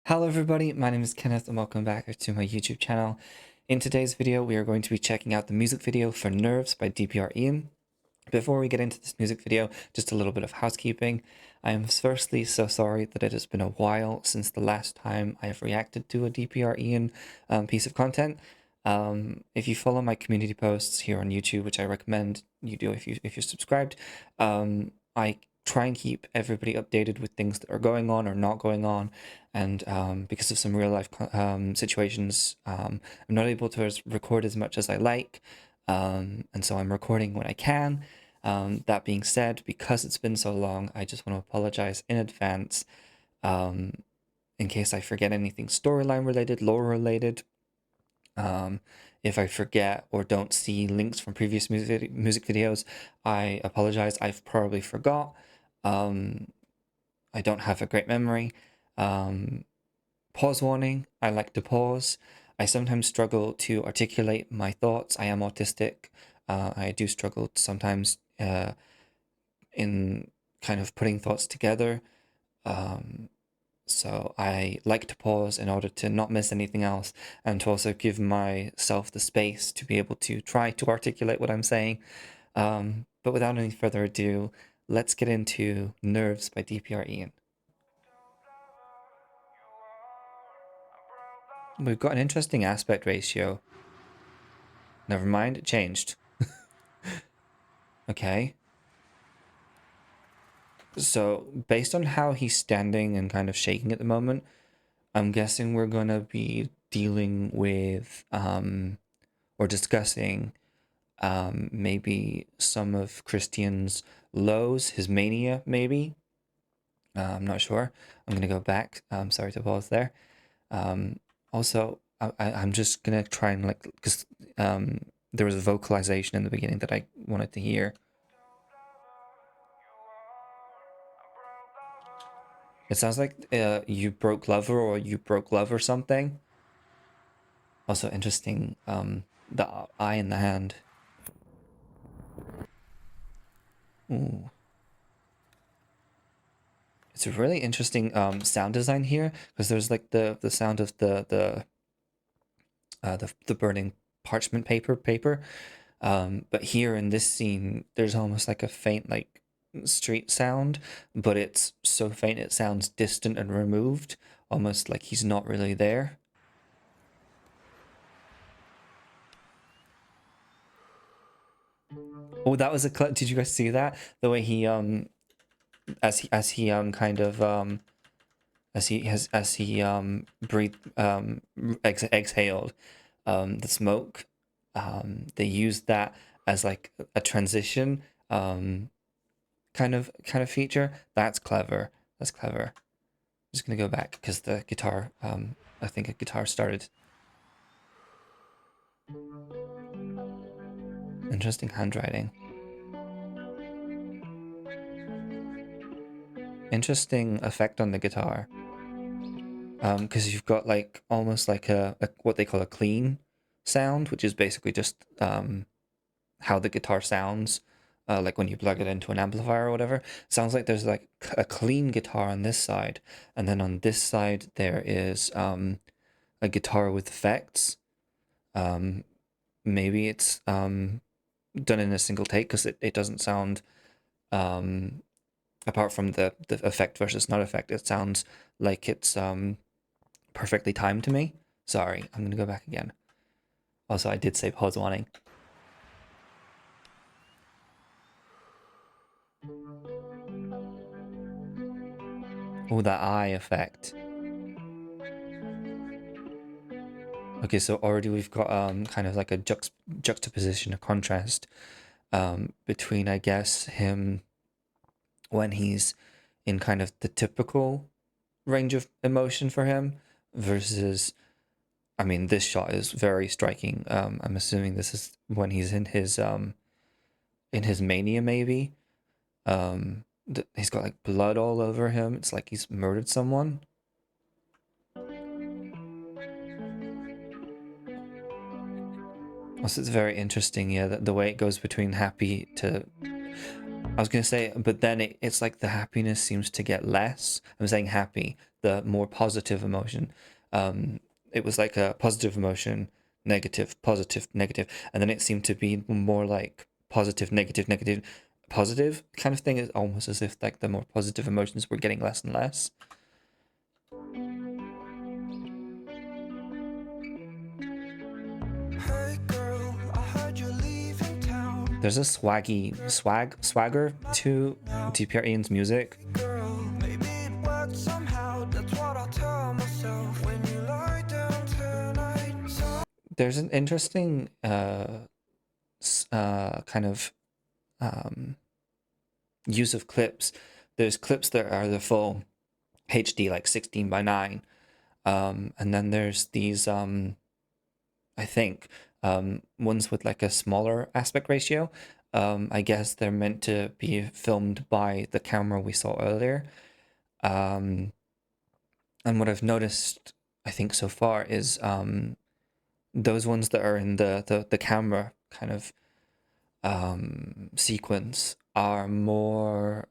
Hello everybody, my name is Kenneth and welcome back to my YouTube channel. In today's video, we are going to be checking out the music video for Nerves by DPR Ian. Before we get into this music video, just a little bit of housekeeping. I am firstly so sorry that it has been a while since the last time I have reacted to a DPR Ian piece of content. If you follow my community posts here on YouTube, which I recommend you do if you're subscribed, I try and keep everybody updated with things that are going on or not going on, and because of some real life situations, I'm not able to record as much as I like, and so I'm recording when I can. That being said, because it's been so long, I just want to apologize in advance in case I forget anything storyline related, lore related. If I forget or don't see links from previous music videos, I apologize. I've probably forgot. I don't have a great memory. Pause warning, I like to pause. I sometimes struggle to articulate my thoughts. I am autistic. I do struggle sometimes in kind of putting thoughts together. So I like to pause in order to not miss anything else and to also give myself the space to be able to try to articulate what I'm saying. But without any further ado, let's get into Nerves by DPR Ian. We've got an interesting aspect ratio. Never mind, it changed. Okay. So, based on how he's standing and kind of shaking at the moment, I'm guessing we're going to be dealing with or discussing maybe some of Christian's lows, his mania, maybe. I'm not sure. I'm going to go back. Sorry to pause there. Also, I'm just going to try and because there was a vocalization in the beginning that I wanted to hear. It sounds like you broke lover or you broke love or something. Also interesting, the eye in the hand. Ooh. It's a really interesting sound design here because there's like the sound of the burning parchment paper. But here in this scene, there's almost like a faint like street sound, but it's so faint it sounds distant and removed, almost like he's not really there. Oh, that was a clip. Did you guys see that? The way he as he kind of as he breathed exhaled the smoke, they used that as like a transition kind of feature. That's clever. That's clever. I'm just gonna go back because the guitar I think a guitar started. Interesting handwriting. Interesting effect on the guitar. Because you've got like almost like a what they call a clean sound, which is basically just how the guitar sounds, like when you plug it into an amplifier or whatever. Sounds like there's like a clean guitar on this side, and then on this side there is a guitar with effects. Maybe it's done in a single take because it doesn't sound apart from the effect versus not effect, it sounds like it's perfectly timed to me. Sorry, I'm gonna go back again. Also, I did say pause warning. Oh, that eye effect. Okay, so already we've got kind of like a juxtaposition, a contrast between, I guess, him when he's in kind of the typical range of emotion for him versus, I mean, this shot is very striking. I'm assuming this is when he's in his mania, maybe. He's got like blood all over him. It's like he's murdered someone. Also, it's very interesting, yeah, the way it goes between happy to I was gonna say, but then it's like the happiness seems to get less. I'm saying happy, the more positive emotion. It was like a positive emotion, negative, positive, negative, and then it seemed to be more like positive, negative, negative, positive kind of thing. Is almost as if like the more positive emotions were getting less and less. Hey girl, I heard you're leaving town. There's a swagger to DPR Ian's music. Girl, maybe it worked somehow. That's what I'll tell myself when you lie down tonight. So There's an interesting kind of use of clips. There's clips that are the full HD, like 16:9, and then there's these I think ones with like a smaller aspect ratio. I guess they're meant to be filmed by the camera we saw earlier. And what I've noticed, I think so far, is those ones that are in the camera kind of sequence are more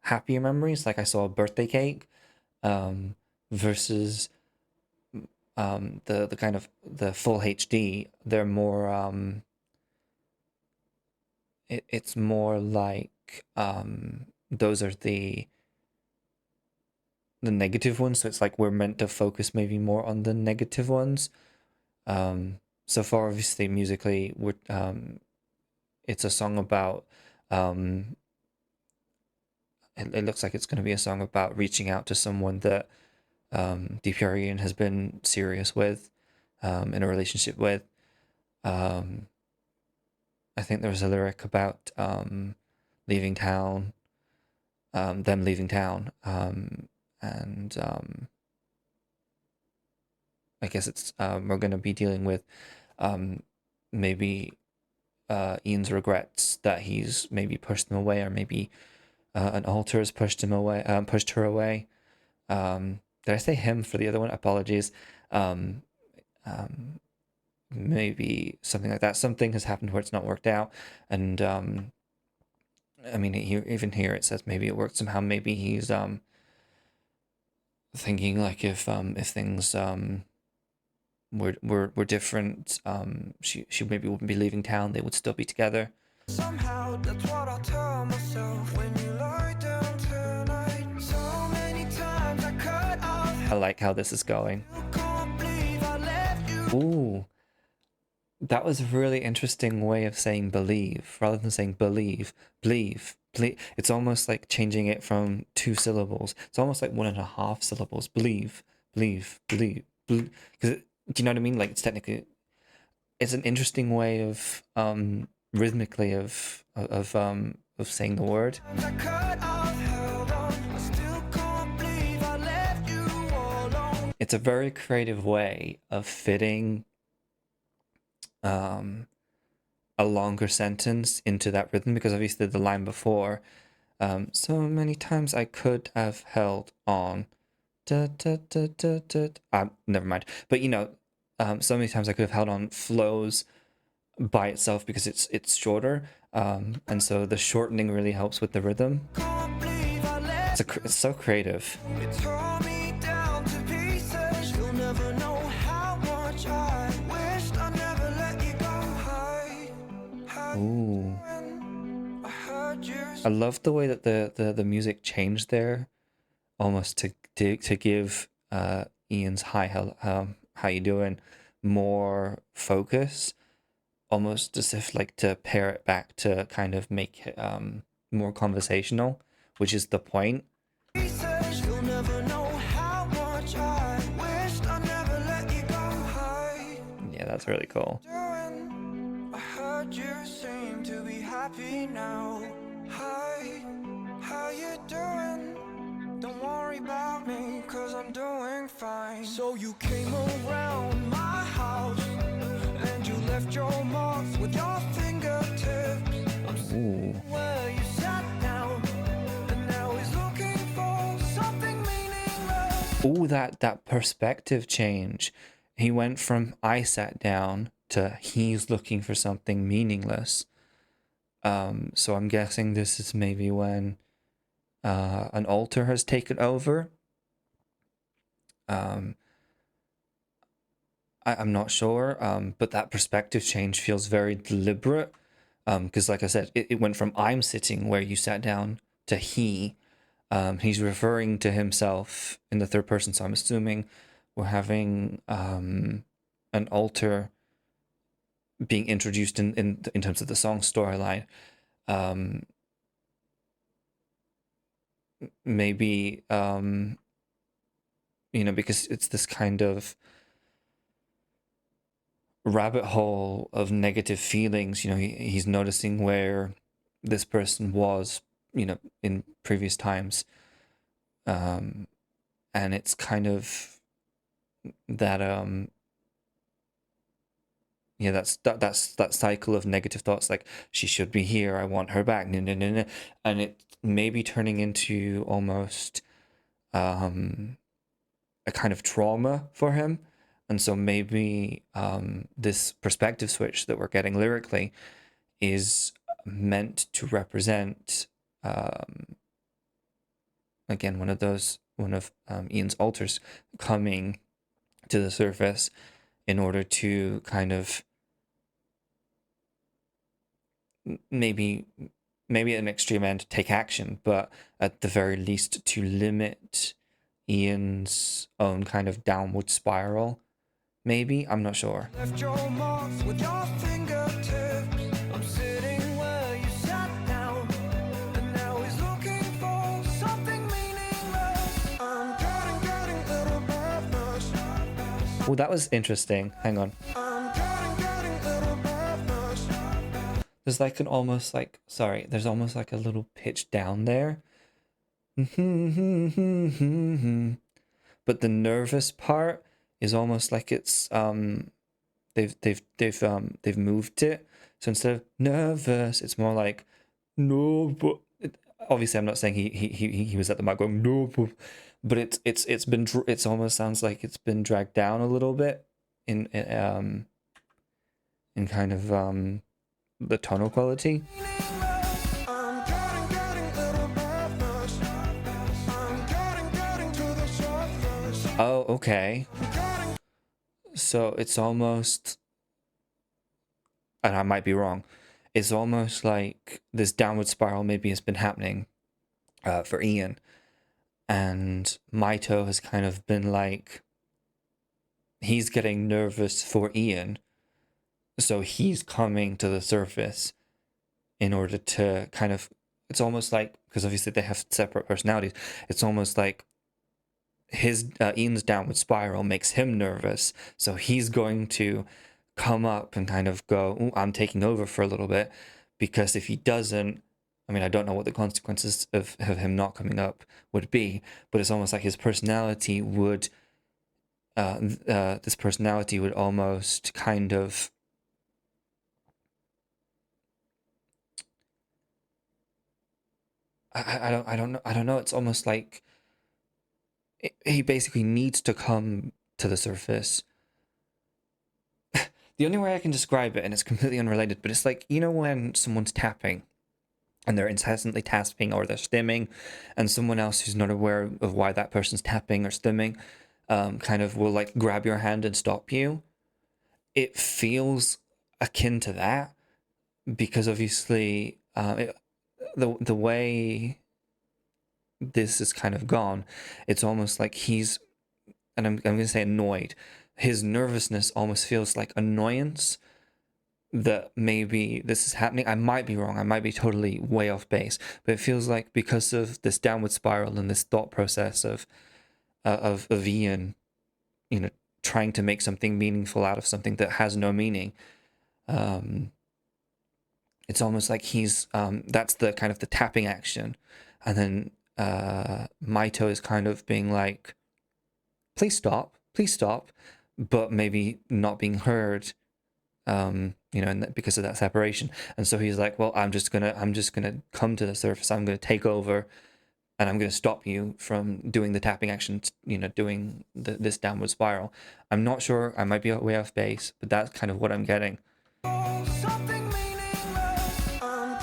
happier memories. Like I saw a birthday cake, versus the kind of the full HD. They're more it's more like those are the negative ones. So it's like we're meant to focus maybe more on the negative ones. So far, obviously, musically, we're it's a song about it looks like it's going to be a song about reaching out to someone that DPR Ian has been serious with, in a relationship with. I think there was a lyric about leaving town, them leaving town, and I guess it's we're going to be dealing with maybe Ian's regrets that he's maybe pushed them away, or maybe an alter has pushed him away, pushed her away. Did I say him for the other one? Apologies. Um, um, Maybe something like that. Something has happened where it's not worked out, and I mean, even here it says maybe it worked somehow. Maybe he's thinking like if things were different, she maybe wouldn't be leaving town. They would still be together. somehow that's what I'll tell myself when you lie down tonight. So many times I cut off. I like how this is going. You can't believe I left you. Ooh, that was a really interesting way of saying believe rather than saying believe. Believe. It's almost like changing it from 2 syllables. It's almost like 1.5 syllables. Believe, believe, believe, believe. Because do you know what I mean? Like it's technically, it's an interesting way of rhythmically of saying the word. I cut off, held on. I still can't believe I left you alone. It's a very creative way of fitting a longer sentence into that rhythm, because obviously the line before, so many times I could have held on. Da, da, da, da, da. Never mind. But you know, so many times I could have held on flows by itself because it's shorter, and so the shortening really helps with the rhythm. Can't believe I left. It's so creative. It tore me down to pieces. You'll never know how much I wished I never let you go. How Ooh, I heard you I love the way that the music changed there, almost to give Ian's hi, how you doing more focus, almost as if like to pare it back to kind of make it more conversational, which is the point. pieces. You'll never know how much I wished I never let you go. Yeah, that's really cool. I heard you seem to be happy now. Hi, how you doing? Don't worry about me, cause I'm doing fine. So you came around my house and you left your marks with your fingertips. I'm Ooh. where you sat down, and now he's looking for something meaningless. Ooh, that perspective change. He went from I sat down to he's looking for something meaningless. So I'm guessing this is maybe when an alter has taken over. Um, I'm not sure, but that perspective change feels very deliberate. Because, like I said, it went from I'm sitting where you sat down to he. He's referring to himself in the third person, so I'm assuming we're having an alter being introduced in terms of the song storyline. Um, maybe because it's this kind of rabbit hole of negative feelings. He's noticing where this person was, in previous times, and it's kind of that that's that cycle of negative thoughts, like she should be here, I want her back, no, no, no, no. And it may be turning into almost a kind of trauma for him. And so maybe this perspective switch that we're getting lyrically is meant to represent, again, one of Ian's alters coming to the surface in order to kind of maybe at an extreme end take action, but at the very least to limit Ian's own kind of downward spiral. Maybe, I'm not sure. Left your marks with your fingertips. I'm sitting where you sat down, and now he's looking for something meaningless. I'm getting little nervous. Oh, that was interesting. Hang on. I'm getting little nervous. There's like an almost like, sorry, there's almost like a little pitch down there. But the nervous part is almost like it's they've moved it. So instead of nervous, it's more like no, but obviously I'm not saying he was at the mic going no, but it's almost sounds like it's been dragged down a little bit in kind of the tonal quality. I'm getting little nervous. I'm getting to the surface. Oh, okay. So it's almost, and I might be wrong, it's almost like this downward spiral maybe has been happening for Ian, and Maito has kind of been like, he's getting nervous for Ian, so he's coming to the surface in order to kind of, it's almost like, because obviously they have separate personalities, it's almost like his Ian's downward spiral makes him nervous, so he's going to come up and kind of go, "Ooh, I'm taking over for a little bit," because if he doesn't, I mean, I don't know what the consequences of him not coming up would be, but it's almost like his personality would, this personality would almost kind of, I don't know. It's almost like he basically needs to come to the surface. The only way I can describe it, and it's completely unrelated, but it's like, when someone's tapping and they're incessantly tapping or they're stimming, and someone else who's not aware of why that person's tapping or stimming kind of will like grab your hand and stop you. It feels akin to that, because obviously the way this is kind of gone, it's almost like he's, and I'm going to say annoyed. His nervousness almost feels like annoyance that maybe this is happening. I might be wrong. I might be totally way off base, but it feels like because of this downward spiral and this thought process of Ian, trying to make something meaningful out of something that has no meaning. It's almost like he's that's the kind of the tapping action, and then Maito is kind of being like, please stop, but maybe not being heard, and because of that separation. And so he's like, well, I'm just gonna come to the surface, I'm gonna take over, and I'm gonna stop you from doing the tapping action, doing this downward spiral. I'm not sure, I might be way off base, but that's kind of what I'm getting. Something meaningless. I'm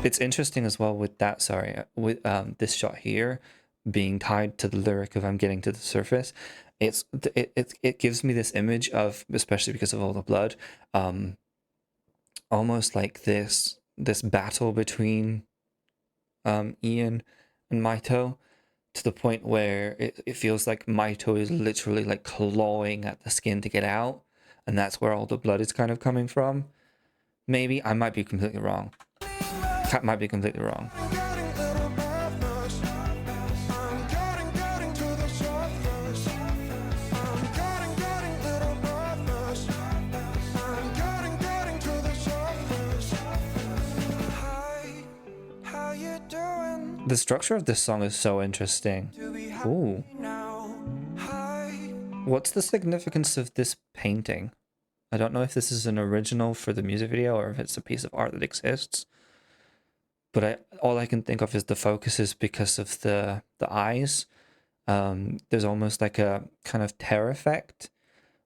It's interesting as well with that, sorry, with this shot here being tied to the lyric of I'm getting to the surface. It gives me this image of, especially because of all the blood, almost like this battle between Ian and Maito, to the point where it feels like Maito is literally like clawing at the skin to get out, and that's where all the blood is kind of coming from. Maybe I might be completely wrong. Might be completely wrong. I'm getting little breathless. I'm getting to the surface. I'm getting little breathless. I'm getting to the surface. Hi, how you doing? The structure of this song is so interesting. To be happy Ooh. now. Hi, What's the significance of this painting? I don't know if this is an original for the music video or if it's a piece of art that exists. But all I can think of is the focuses because of the eyes. There's almost like a kind of tear effect,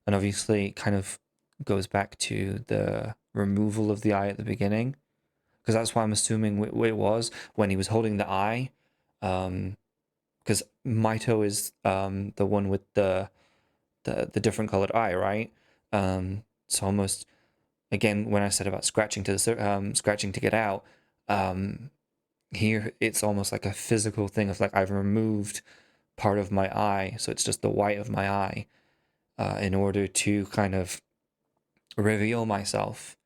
and obviously it kind of goes back to the removal of the eye at the beginning, because that's why I'm assuming it was when he was holding the eye, because Maito is the one with the different colored eye, right? So almost again when I said about scratching to the scratching to get out, here it's almost like a physical thing of like I've removed part of my eye, so it's just the white of my eye, in order to kind of reveal myself,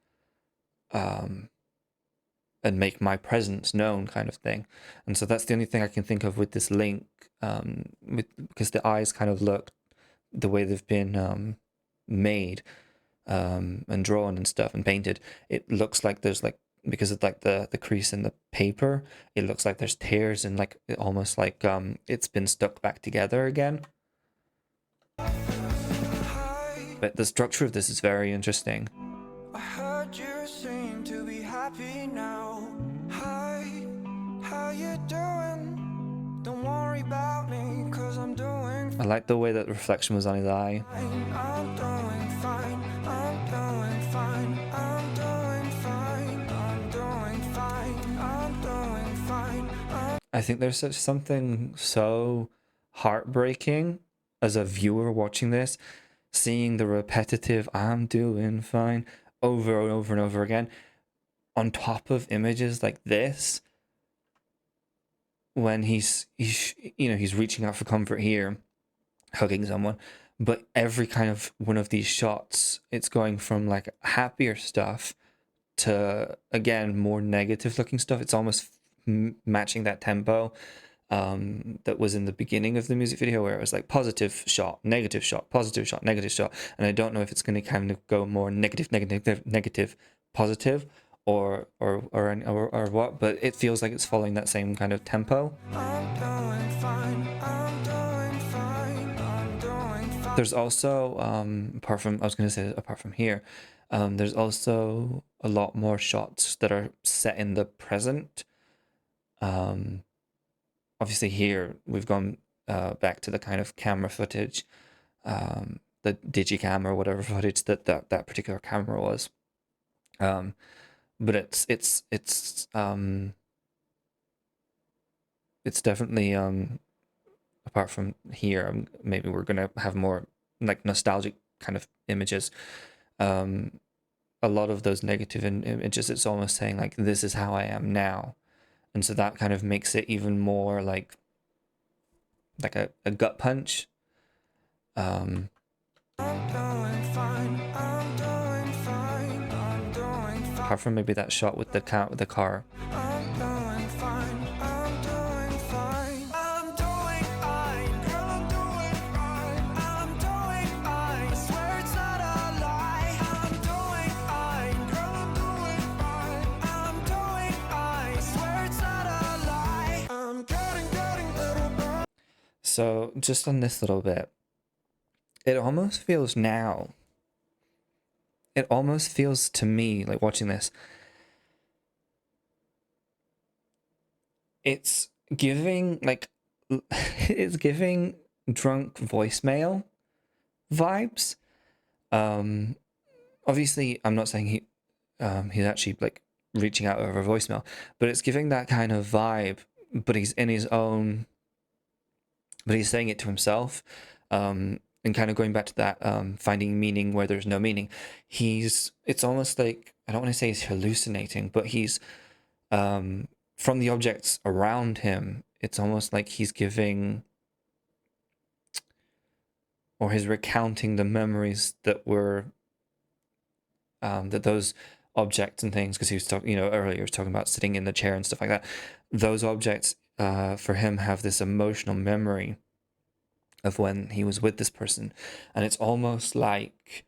and make my presence known, kind of thing. And so that's the only thing I can think of with this link, because the eyes kind of look the way they've been made, and drawn and stuff and painted. It looks like there's like, because of like the crease in the paper, it looks like there's tears and like almost like it's been stuck back together again. But the structure of this is very interesting. I heard you seem to be happy now. Hi, how you doing? Don't worry about me, cause I'm doing I like the way that the reflection was on his eye. fine. I'm doing fine. I'm doing fine. I'm doing fine. I'm doing fine. I'm doing fine. I think there's something so heartbreaking as a viewer watching this, seeing the repetitive "I'm doing fine" over and over and over again, on top of images like this, when he's reaching out for comfort here, hugging someone, but every kind of one of these shots, it's going from like happier stuff to again more negative looking stuff. It's almost matching that tempo that was in the beginning of the music video, where it was like positive shot, negative shot, positive shot, negative shot. And I don't know if it's going to kind of go more negative, negative, negative, positive, or what, but it feels like it's following that same kind of tempo. I'm doing fine. I'm doing fine. I'm doing fine. There's also apart from here, there's also a lot more shots that are set in the present. Obviously here we've gone back to the kind of camera footage, the digicam or whatever footage that particular camera was. But it's definitely apart from here, maybe we're gonna have more like nostalgic kind of images. A lot of those negative images, it's almost saying like, this is how I am now. And so that kind of makes it even more like a gut punch. I'm doing fine. I'm doing fine. I'm doing fine. Apart from maybe that shot with the car. I'm doing fine. I'm doing fine. I'm doing fine. Girl, I'm doing fine. I'm doing fine. Swear it's not a lie. I'm doing fine. Girl, I'm doing fine. I'm doing fine. Swear it's not a lie. I'm getting little better. So just on this little bit, it almost feels to me, like watching this, it's giving like it's giving drunk voicemail vibes. Obviously I'm not saying he's actually like reaching out over voicemail, but it's giving that kind of vibe, but he's in his own, but he's saying it to himself. And kind of going back to that, finding meaning where there's no meaning. It's almost like, I don't want to say he's hallucinating, but he's, from the objects around him, it's almost like he's giving, or he's recounting the memories that were, that those objects and things, because he was talking, earlier he was talking about sitting in the chair and stuff like that. Those objects, for him, have this emotional memory of when he was with this person, and it's almost like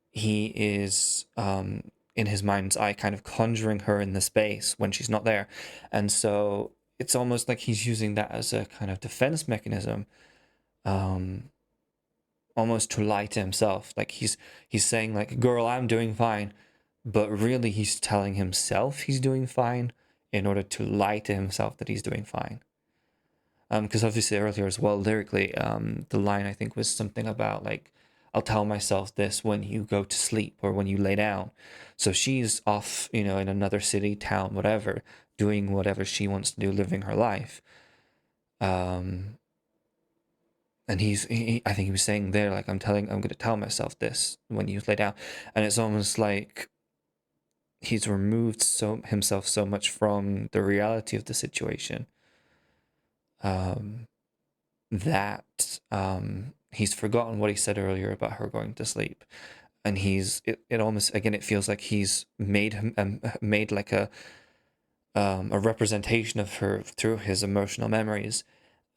he is, in his mind's eye, kind of conjuring her in the space when she's not there, and so it's almost like he's using that as a kind of defense mechanism, almost to lie to himself. Like he's saying like, "Girl, I'm doing fine," but really he's telling himself he's doing fine in order to lie to himself that he's doing fine. Because obviously earlier as well, lyrically, the line I think was something about like, "I'll tell myself this when you go to sleep or when you lay down." So she's off, in another city, town, whatever, doing whatever she wants to do, living her life. And I think he was saying there, like, I'm going to tell myself this when you lay down. And it's almost like he's removed himself so much from the reality of the situation, that he's forgotten what he said earlier about her going to sleep. And it almost, again, it feels like he's made like a representation of her through his emotional memories.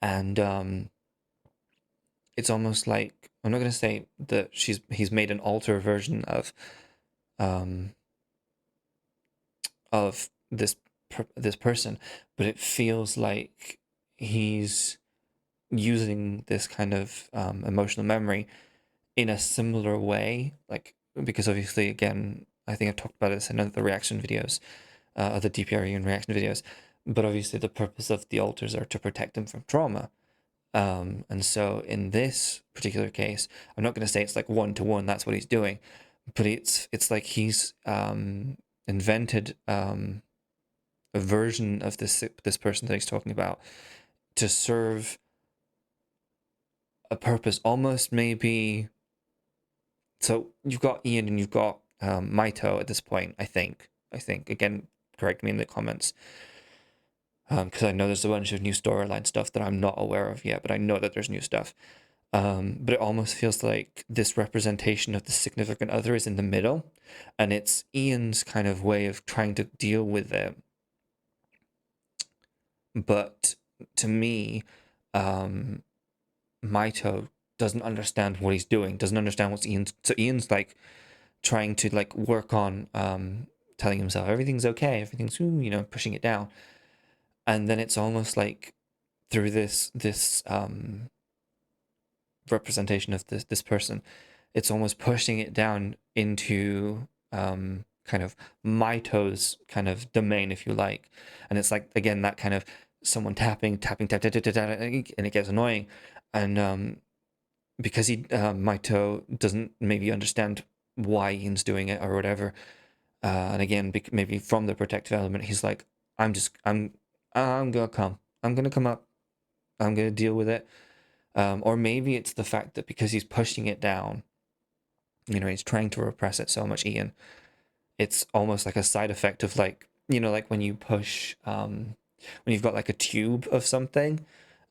And it's almost like, I'm not going to say that he's made an altered version of this person, but it feels like he's using this kind of emotional memory in a similar way, like, because obviously, again, I think I've talked about this in other reaction videos, other DPR Ian reaction videos, but obviously the purpose of the altars are to protect him from trauma. And so in this particular case, I'm not going to say it's like one-to-one, that's what he's doing, but it's like he's invented a version of this person that he's talking about to serve a purpose, almost maybe. So you've got Ian and you've got Maito at this point, I think, again, correct me in the comments, because I know there's a bunch of new storyline stuff that I'm not aware of yet, but I know that there's new stuff. But it almost feels like this representation of the significant other is in the middle, and it's Ian's kind of way of trying to deal with it. But to me, Maito doesn't understand what he's doing, doesn't understand what's Ian's. So Ian's like trying to like work on telling himself everything's okay, everything's, pushing it down. And then it's almost like through this representation of this person, it's almost pushing it down into kind of Maito's kind of domain, if you like. And it's like, again, that kind of someone tapping, tap, and it gets annoying. And because Maito doesn't maybe understand why Ian's doing it or whatever, and again, maybe from the protective element, he's like, I'm gonna come up, I'm gonna deal with it. Or maybe it's the fact that because he's pushing it down, he's trying to repress it so much, Ian, it's almost like a side effect of like, like when you push, when you've got like a tube of something,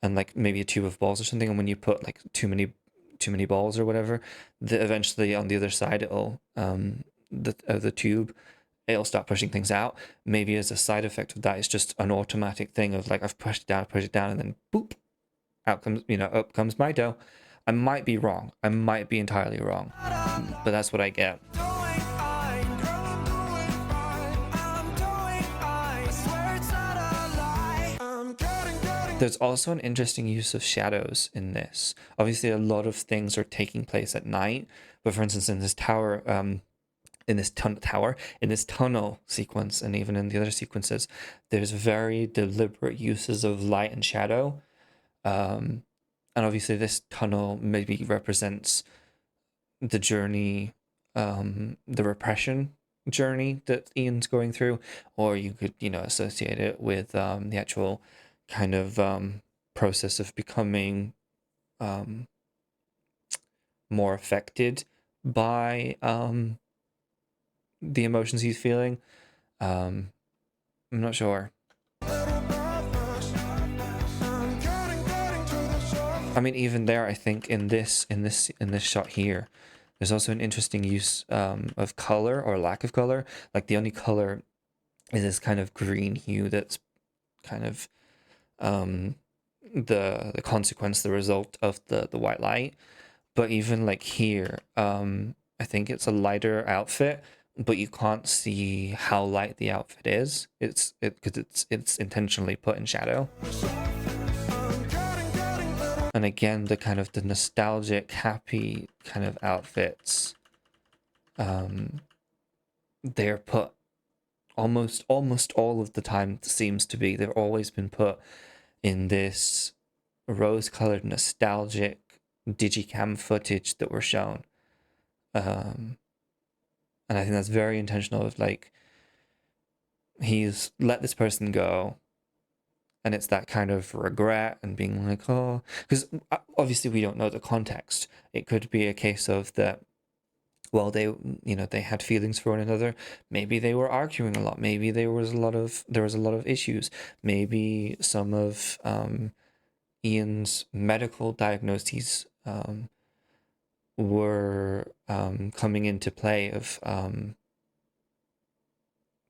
and like maybe a tube of balls or something, and when you put like too many balls or whatever, eventually on the other side it'll the tube, it'll start pushing things out. Maybe as a side effect of that, it's just an automatic thing of like, I've pushed it down, and then boop, out comes, up comes Maito. I might be wrong. I might be entirely wrong, but that's what I get. There's also an interesting use of shadows in this. Obviously, a lot of things are taking place at night, but for instance, in this tower, in this tunnel sequence, and even in the other sequences, there's very deliberate uses of light and shadow. And obviously, this tunnel maybe represents the journey, the repression journey that Ian's going through, or you could, associate it with the actual kind of process of becoming um, more affected by the emotions he's feeling. I'm not sure. I mean, even there, I think in this shot here, there's also an interesting use of color or lack of color. Like the only color is this kind of green hue that's kind of the consequence, the result of the white light. But even like here, I think it's a lighter outfit, but you can't see how light the outfit is. It's because it's intentionally put in shadow. And again, the kind of the nostalgic, happy kind of outfits, they're put almost all of the time, seems to be, they've always been put in this rose-colored, nostalgic digicam footage that were shown. And I think that's very intentional of like, he's let this person go, and it's that kind of regret and being like, oh, because obviously we don't know the context. It could be a case of that, well, they had feelings for one another. Maybe they were arguing a lot. Maybe there was a lot of issues. Maybe some of Ian's medical diagnoses were coming into play of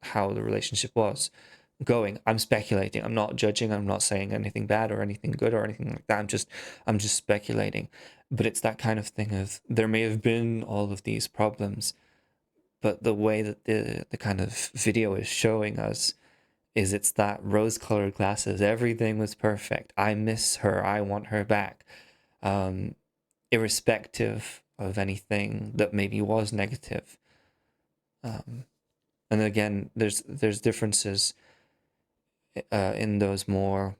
how the relationship was going. I'm speculating. I'm not judging. I'm not saying anything bad or anything good or anything like that. I'm just speculating. But it's that kind of thing of there may have been all of these problems, but the way that the kind of video is showing us is it's that rose-colored glasses. Everything was perfect. I miss her. I want her back. Irrespective of anything that maybe was negative. And again, there's differences in those more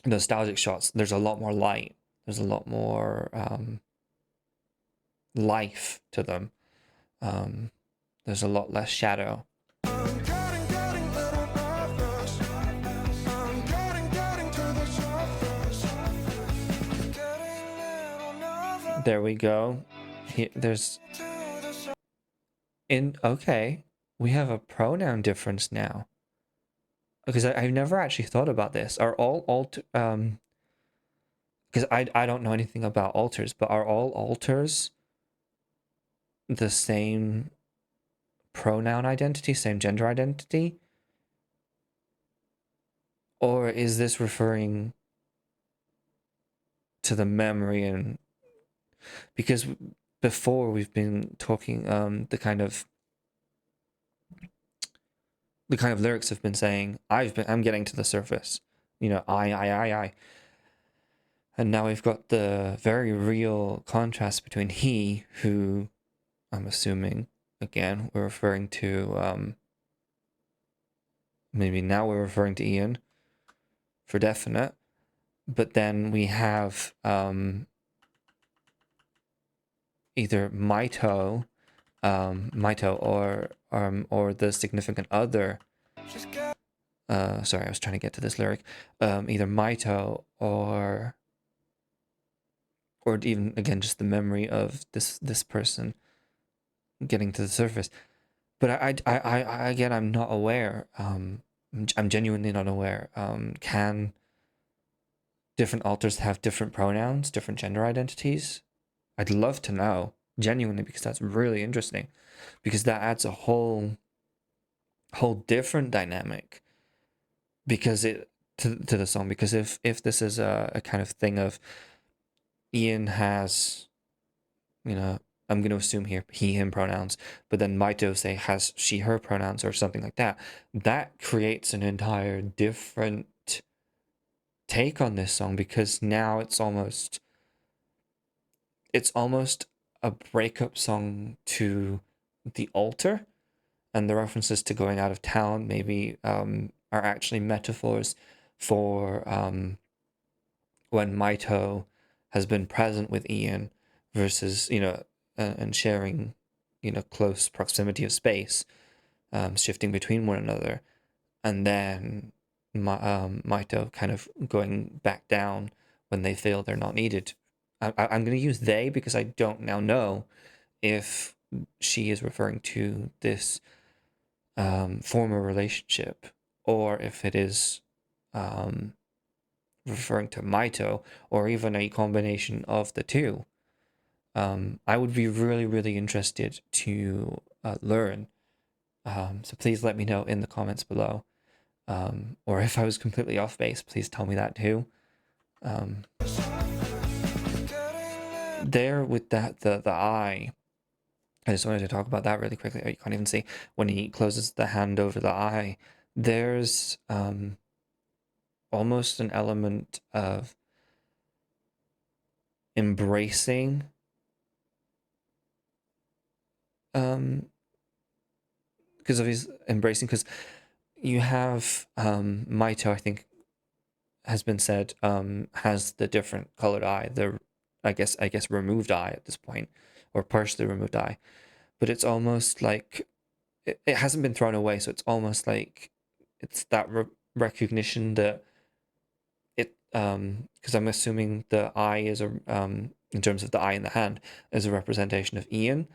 nostalgic shots. There's a lot more light. There's a lot more life to them. There's a lot less shadow. There we go. Here, there's okay. We have a pronoun difference now. Because I've never actually thought about this. Are all because I don't know anything about alters, but are all alters the same pronoun identity, same gender identity? Or is this referring to the memory? And because before we've been talking the kind of lyrics have been saying I'm getting to the surface, I. And now we've got the very real contrast between he, who I'm assuming, again, we're referring to, maybe now we're referring to Ian for definite, but then we have either Maito or the significant other. Sorry, I was trying to get to this lyric. Either Maito or even again just the memory of this person getting to the surface. But I again, I'm not aware. I'm genuinely not aware. Can different alters have different pronouns, different gender identities? I'd love to know, genuinely, because that's really interesting. Because that adds a whole different dynamic. Because to the song. Because if this is a kind of thing of Ian has, I'm going to assume here he, him pronouns, but then Maito say has she, her pronouns or something like that. That creates an entire different take on this song, because now it's almost a breakup song to the altar, and the references to going out of town maybe are actually metaphors for when Maito has been present with Ian versus, and sharing, close proximity of space, shifting between one another, and then Maito kind of going back down when they feel they're not needed. I'm going to use they because I don't now know if she is referring to this former relationship, or if it is referring to Maito, or even a combination of the two. I would be really, really interested to learn. So please let me know in the comments below. Or if I was completely off base, please tell me that too. There with that, the eye, I just wanted to talk about that really quickly. Oh, you can't even see when he closes the hand over the eye. There's almost an element of embracing because of his embracing, because you have Maito, I think has been said, has the different colored eye, the I guess removed eye at this point, or partially removed eye, but it's almost like it hasn't been thrown away, so it's almost like it's that recognition that it because I'm assuming the eye is a in terms of the eye in the hand is a representation of Ian.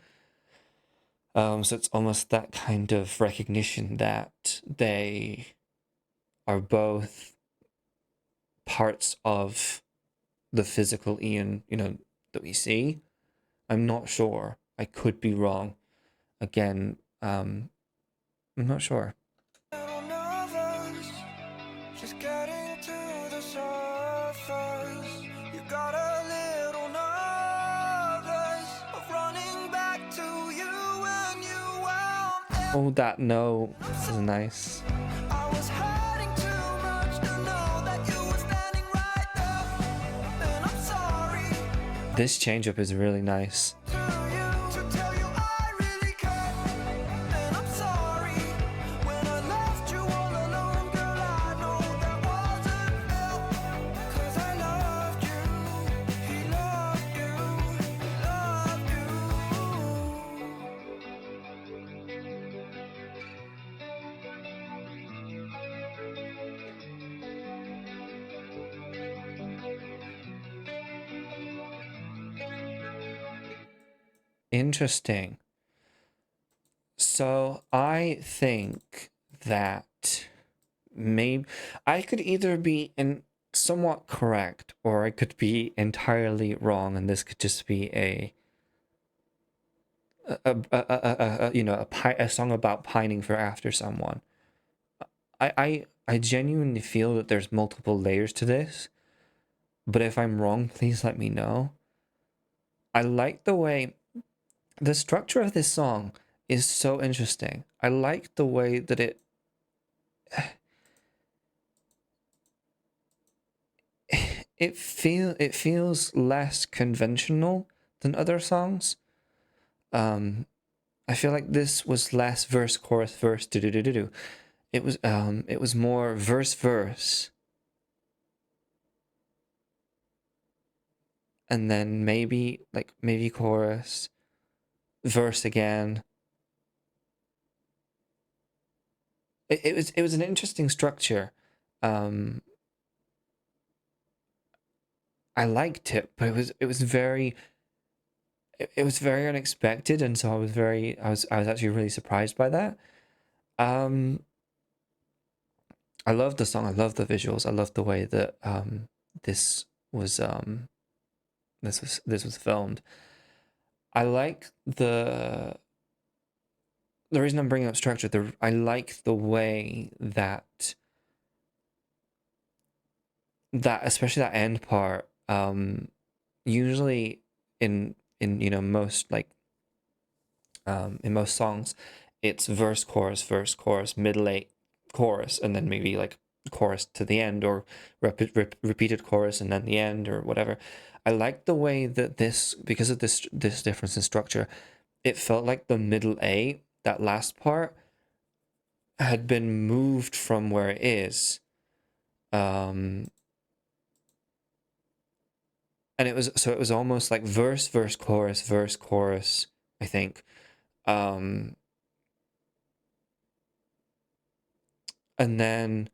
So it's almost that kind of recognition that they are both parts of the physical Ian, that we see. I'm not sure. I could be wrong. Again, I'm not sure. Little nervous, just getting to the surface. You got a little nervous of running back to you when you were. Oh, that no is nice. I was hurting too much to know that you were standing right there. And I'm sorry This change up is really nice. to you to tell you I really care. And I'm sorry when I left you all alone, girl. I know that wasn't fair. 'Cause I loved you, he loved you, loved Interesting. So I think that maybe I could either be in somewhat correct, or I could be entirely wrong, and this could just be a song about pining for after someone. I genuinely feel that there's multiple layers to this, but if I'm wrong, please let me know. I like the way the structure of this song is so interesting. I like the way that it feels less conventional than other songs. I feel like this was less verse chorus verse do do do do do. It was more verse verse, and then maybe chorus, verse again. It was an interesting structure. I liked it, but it was very unexpected, and so I was actually really surprised by that. I love the song. I love the visuals. I love the way that this was this was filmed. I like the reason I'm bringing up structure. I like the way that especially that end part. Usually in most in most songs, it's verse chorus middle eight chorus, and then maybe like chorus to the end, or repeated chorus and then the end, or whatever. I like the way that because of this difference in structure, it felt like the middle eight, that last part, had been moved from where it is. And it was almost like verse chorus, I think. and then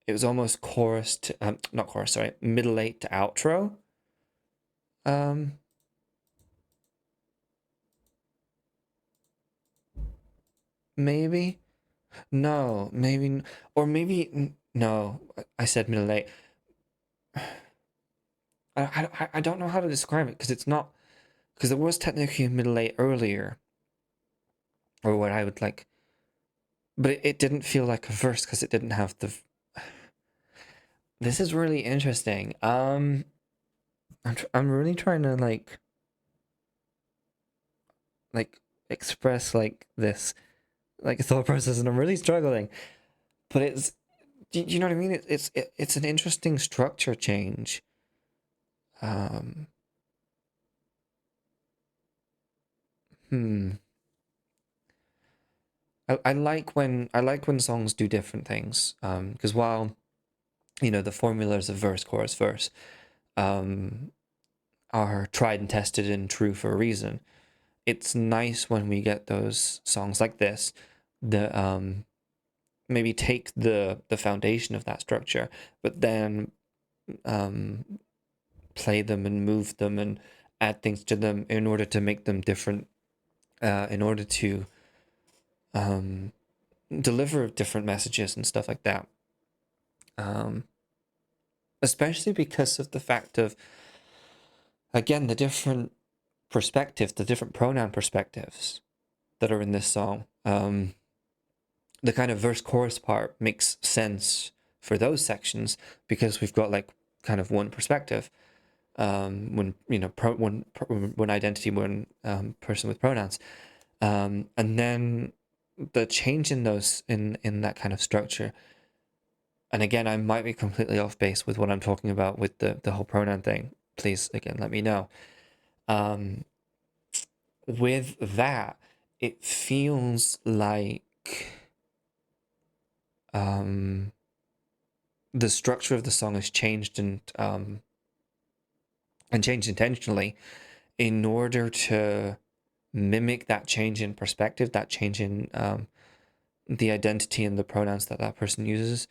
it was almost chorus to not chorus, sorry, middle eight to outro. Maybe no, maybe or maybe no. I said middle eight. I don't know how to describe it because it's not because there was technically a middle eight earlier, or what I would like, but it didn't feel like a verse because it didn't have the. This is really interesting. I'm really trying to like express like this like thought process, and I'm really struggling. But it's, do you know what I mean? It's an interesting structure change. Um, hmm. I like when songs do different things. Because while the formulas of verse, chorus, verse, um, are tried and tested and true for a reason. It's nice when we get those songs like this that maybe take the foundation of that structure, but then um, play them and move them and add things to them in order to make them different, in order to um, deliver different messages and stuff like that. Um, Especially because of the fact of, again, the different perspectives, the different pronoun perspectives that are in this song. The kind of verse chorus part makes sense for those sections because we've got like kind of one perspective. When one identity, one person with pronouns, and then the change in those in that kind of structure. And again, I might be completely off base with what I'm talking about with the whole pronoun thing. Please, again, let me know. With that, it feels like the structure of the song has changed and changed intentionally in order to mimic that change in perspective, that change in the identity and the pronouns that that person uses,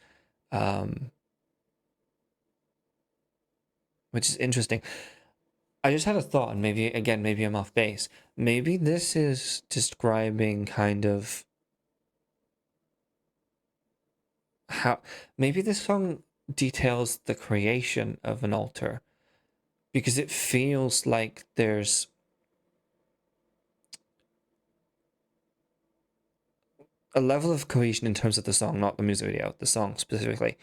which is interesting. I just had a thought, and maybe again, maybe I'm off base. Maybe this is describing kind of how maybe this song details the creation of an altar because it feels like there's a level of cohesion in terms of the song, not the music video, the song specifically.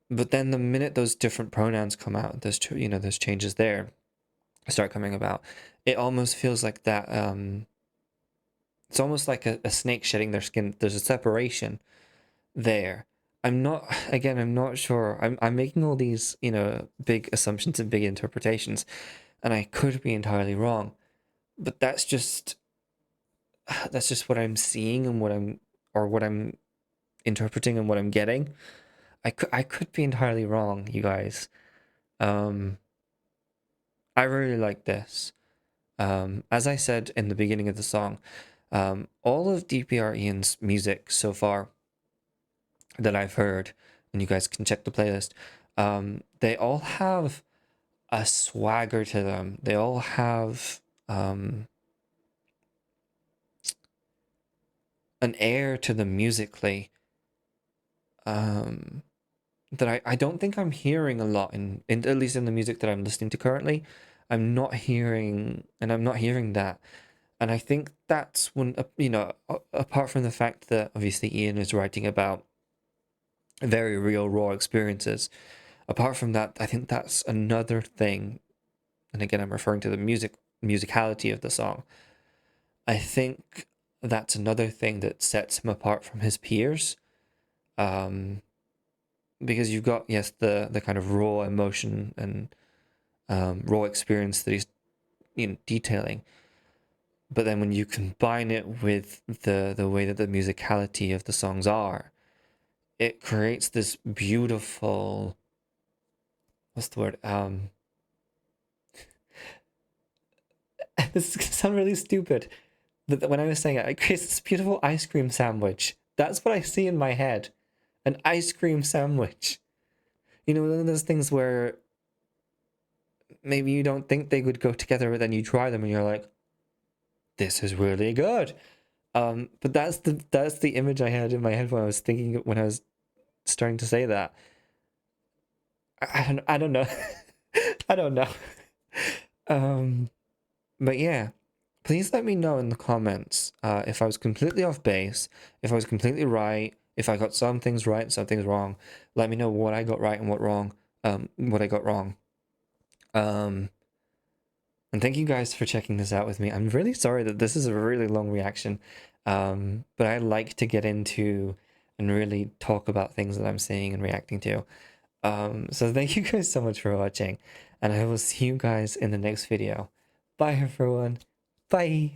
But then the minute those different pronouns come out, there's changes there start coming about. It almost feels like that. It's almost like a snake shedding their skin. There's a separation there. I'm not sure. I'm making all these, big assumptions and big interpretations, and I could be entirely wrong. But that's just what I'm seeing and what I'm interpreting and what I'm getting. I could be entirely wrong, you guys. Um, I really like this. As I said in the beginning of the song, all of DPR Ian's music so far that I've heard, and you guys can check the playlist, they all have a swagger to them. They all have an air to them musically that I don't think I'm hearing a lot in at least in the music that I'm listening to currently. I'm not hearing that. And I think that's when, apart from the fact that obviously Ian is writing about very real, raw experiences, apart from that, I think that's another thing. And again, I'm referring to the musicality of the song. I think that's another thing that sets him apart from his peers. Because you've got, yes, the kind of raw emotion and raw experience that he's detailing. But then when you combine it with the way that the musicality of the songs are, it creates this beautiful, what's the word? This is gonna sound really stupid. But when I was saying it creates this beautiful ice cream sandwich That's what I see in my head. An ice cream sandwich. You know, one of those things where maybe you don't think they would go together, but then you try them and you're like, this is really good. But that's the image I had in my head when I was thinking, when I was starting to say that. I don't know. I don't know. But yeah, please let me know in the comments if I was completely off base, if I was completely right, if I got some things right and some things wrong. Let me know what I got right and what I got wrong. And thank you guys for checking this out with me. I'm really sorry that this is a really long reaction, but I like to get into and really talk about things that I'm seeing and reacting to. So thank you guys so much for watching, and I will see you guys in the next video. Bye everyone. Bye.